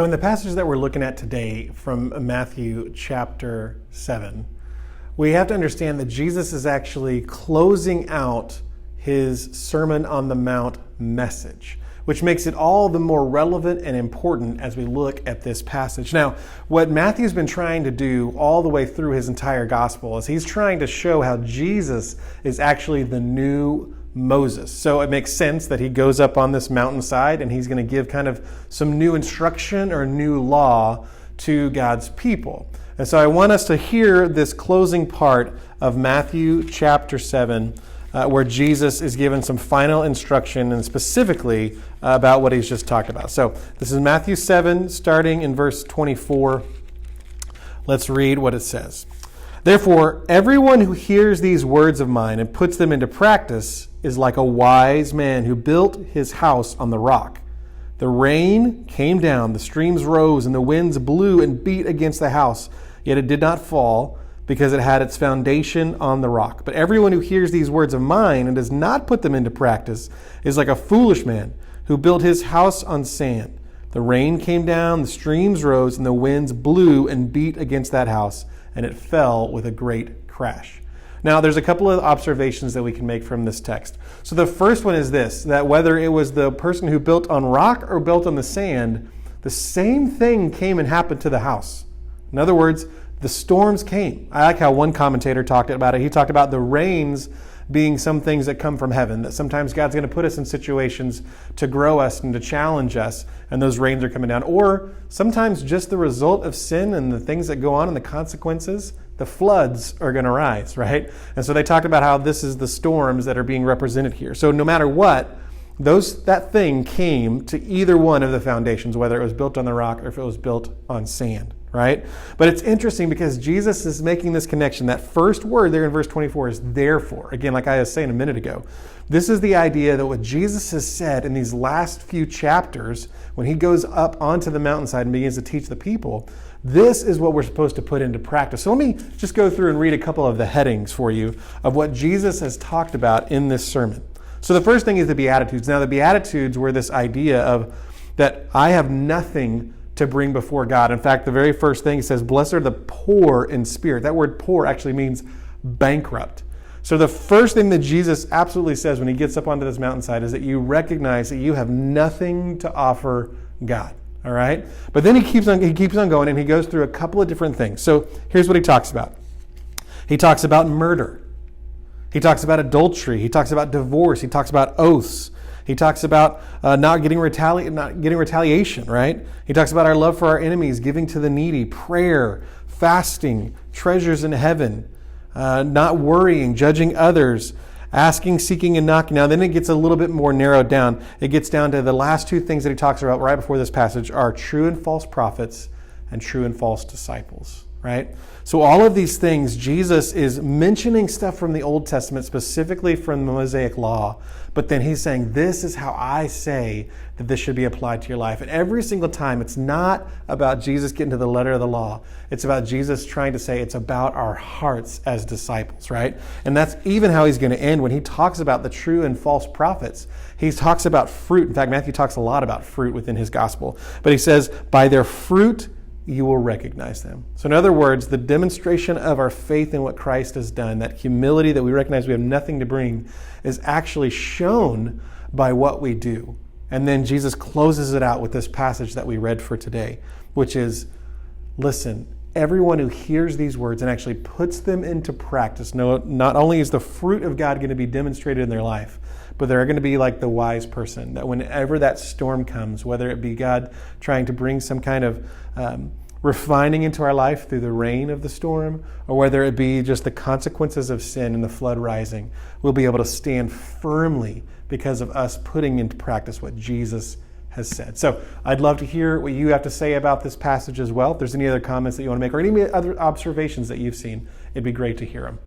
So in the passage that we're looking at today from Matthew chapter 7, we have to understand that Jesus is actually closing out his Sermon on the Mount message, which makes it all the more relevant and important as we look at this passage. Now, what Matthew's been trying to do all the way through his entire gospel is he's trying to show how Jesus is actually the new Moses. So it makes sense that he goes up on this mountainside and he's going to give kind of some new instruction or new law to God's people. And so I want us to hear this closing part of Matthew chapter 7, where Jesus is given some final instruction and specifically about what he's just talked about. So this is Matthew 7, starting in verse 24. Let's read what it says. Therefore, everyone who hears these words of mine and puts them into practice is like a wise man who built his house on the rock. The rain came down, the streams rose, and the winds blew and beat against the house, yet it did not fall, because it had its foundation on the rock. But everyone who hears these words of mine and does not put them into practice is like a foolish man who built his house on sand. The rain came down, the streams rose, and the winds blew and beat against that house, and it fell with a great crash. Now, there's a couple of observations that we can make from this text. So the first one is this, that whether it was the person who built on rock or built on the sand, the same thing came and happened to the house. In other words, the storms came. I like how one commentator talked about it. He talked about the rains being some things that come from heaven, that sometimes God's going to put us in situations to grow us and to challenge us, and those rains are coming down. Or sometimes just the result of sin and the things that go on and the consequences, the floods are going to rise, right? And so they talked about how this is the storms that are being represented here. So no matter what, that thing came to either one of the foundations, whether it was built on the rock or if it was built on sand, right? But it's interesting because Jesus is making this connection. That first word there in verse 24 is therefore. Again, like I was saying a minute ago, this is the idea that what Jesus has said in these last few chapters, when he goes up onto the mountainside and begins to teach the people, this is what we're supposed to put into practice. So let me just go through and read a couple of the headings for you of what Jesus has talked about in this sermon. So the first thing is the Beatitudes. Now the Beatitudes were this idea of that I have nothing to bring before God. In fact, the very first thing says, blessed are the poor in spirit. That word poor actually means bankrupt. So the first thing that Jesus absolutely says when he gets up onto this mountainside is that you recognize that you have nothing to offer God. All right? But then he keeps on going and he goes through a couple of different things. So here's what he talks about. He talks about murder. He talks about adultery. He talks about divorce. He talks about oaths. He talks about not getting retaliation, right? He talks about our love for our enemies, giving to the needy, prayer, fasting, treasures in heaven, not worrying, judging others, asking, seeking, and knocking. Now, then it gets a little bit more narrowed down. It gets down to the last two things that he talks about right before this passage are true and false prophets and true and false disciples, right? So all of these things, Jesus is mentioning stuff from the Old Testament, specifically from the Mosaic Law, but then he's saying, this is how I say that this should be applied to your life. And every single time, it's not about Jesus getting to the letter of the law. It's about Jesus trying to say it's about our hearts as disciples, right? And that's even how he's going to end when he talks about the true and false prophets. He talks about fruit. In fact, Matthew talks a lot about fruit within his gospel. But he says, by their fruit, you will recognize them. So in other words, the demonstration of our faith in what Christ has done, that humility that we recognize we have nothing to bring, is actually shown by what we do. And then Jesus closes it out with this passage that we read for today, which is, listen, everyone who hears these words and actually puts them into practice, not only is the fruit of God going to be demonstrated in their life, but they're going to be like the wise person, that whenever that storm comes, whether it be God trying to bring some kind of refining into our life through the rain of the storm, or whether it be just the consequences of sin and the flood rising, we'll be able to stand firmly because of us putting into practice what Jesus has said. So I'd love to hear what you have to say about this passage as well. If there's any other comments that you want to make or any other observations that you've seen, it'd be great to hear them.